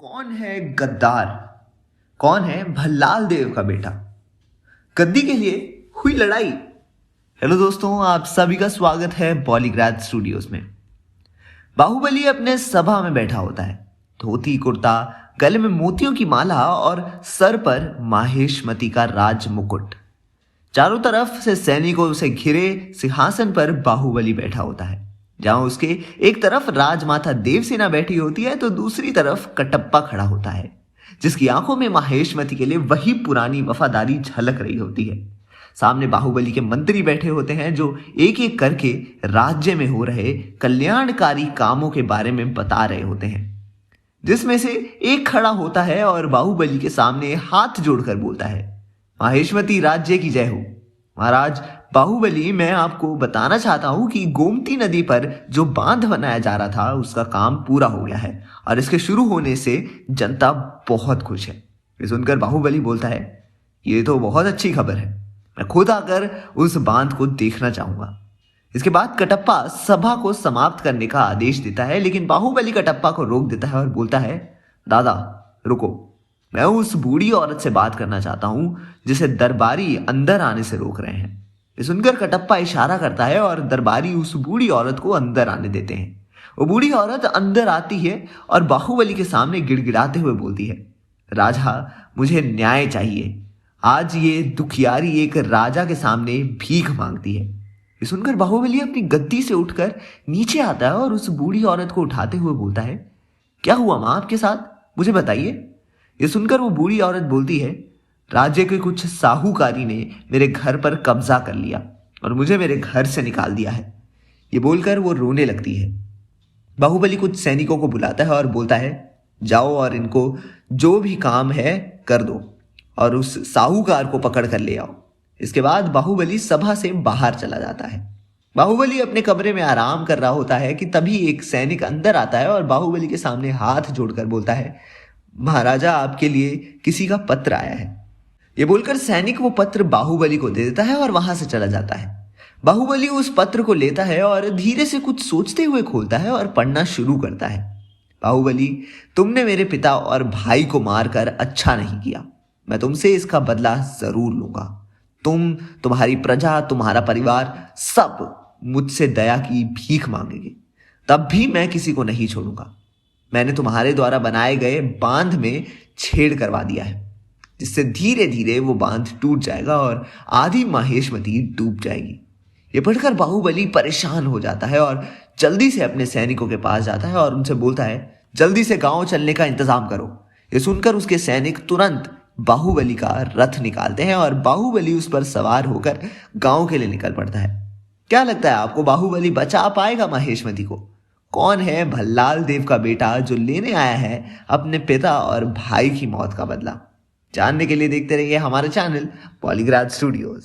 कौन है गद्दार? कौन है भल्लाल देव का बेटा? गद्दी के लिए हुई लड़ाई। हेलो दोस्तों, आप सभी का स्वागत है पॉलीग्राफ स्टूडियोज में। बाहुबली अपने सभा में बैठा होता है, धोती कुर्ता, गले में मोतियों की माला और सर पर माहेशमती का राज मुकुट। चारों तरफ से सैनिकों से घिरे सिंहासन पर बाहुबली बैठा होता है, जहां उसके एक तरफ राजमाता देवसेना बैठी होती है तो दूसरी तरफ कटप्पा खड़ा होता है, जिसकी आंखों में माहेशमती के लिए वही पुरानी वफादारी झलक रही होती है। सामने बाहुबली के मंत्री बैठे होते हैं जो एक एक करके राज्य में हो रहे कल्याणकारी कामों के बारे में बता रहे होते हैं, जिसमें से एक खड़ा होता है और बाहुबली के सामने हाथ जोड़कर बोलता है, माहेशमती राज्य की जय हो। महाराज बाहुबली, मैं आपको बताना चाहता हूं कि गोमती नदी पर जो बांध बनाया जा रहा था उसका काम पूरा हो गया है और इसके शुरू होने से जनता बहुत खुश है। ये सुनकर बाहुबली बोलता है, ये तो बहुत अच्छी खबर है, मैं खुद आकर उस बांध को देखना चाहूंगा। इसके बाद कटप्पा सभा को समाप्त करने का आदेश देता है, लेकिन बाहुबली कटप्पा को रोक देता है और बोलता है, दादा रुको, मैं उस बूढ़ी औरत से बात करना चाहता हूं जिसे दरबारी अंदर आने से रोक रहे हैं। ये सुनकर कटप्पा इशारा करता है और दरबारी उस बूढ़ी औरत को अंदर आने देते हैं। वो बूढ़ी औरत अंदर आती है और बाहुबली के सामने गिड़गिड़ाते हुए बोलती है, राजा मुझे न्याय चाहिए। आज ये दुखियारी एक राजा के सामने भीख मांगती है। ये सुनकर बाहुबली अपनी गद्दी से उठकर नीचे आता है और उस बूढ़ी औरत को उठाते हुए बोलता है, क्या हुआ मां आपके साथ, मुझे बताइए। ये सुनकर वो बूढ़ी औरत बोलती है, राज्य के कुछ साहूकारी ने मेरे घर पर कब्जा कर लिया और मुझे मेरे घर से निकाल दिया है। ये बोलकर वो रोने लगती है। बाहुबली कुछ सैनिकों को बुलाता है और बोलता है, जाओ और इनको जो भी काम है कर दो और उस साहूकार को पकड़ कर ले आओ। इसके बाद बाहुबली सभा से बाहर चला जाता है। बाहुबली अपने कमरे में आराम कर रहा होता है कि तभी एक सैनिक अंदर आता है और बाहुबली के सामने हाथ जोड़कर बोलता है, महाराजा आपके लिए किसी का पत्र आया है। ये बोलकर सैनिक वो पत्र बाहुबली को दे देता है और वहां से चला जाता है। बाहुबली उस पत्र को लेता है और धीरे से कुछ सोचते हुए खोलता है और पढ़ना शुरू करता है। बाहुबली, तुमने मेरे पिता और भाई को मारकर अच्छा नहीं किया, मैं तुमसे इसका बदला जरूर लूंगा। तुम्हारी प्रजा, तुम्हारा परिवार सब मुझसे दया की भीख मांगेंगे, तब भी मैं किसी को नहीं छोड़ूंगा। मैंने तुम्हारे द्वारा बनाए गए बांध में छेड़ करवा दिया है, जिससे धीरे धीरे वो बांध टूट जाएगा और आधी माहेशमती डूब जाएगी। ये पढ़कर बाहुबली परेशान हो जाता है और जल्दी से अपने सैनिकों के पास जाता है और उनसे बोलता है, जल्दी से गांव चलने का इंतजाम करो। ये सुनकर उसके सैनिक तुरंत बाहुबली का रथ निकालते हैं और बाहुबली उस पर सवार होकर गांव के लिए निकल पड़ता है। क्या लगता है आपको, बाहुबली बचा पाएगा माहेशमती को? कौन है भल्लाल देव का बेटा जो लेने आया है अपने पिता और भाई की मौत का बदला? जानने के लिए देखते रहिए हमारे चैनल पॉलीग्राफ स्टूडियोज।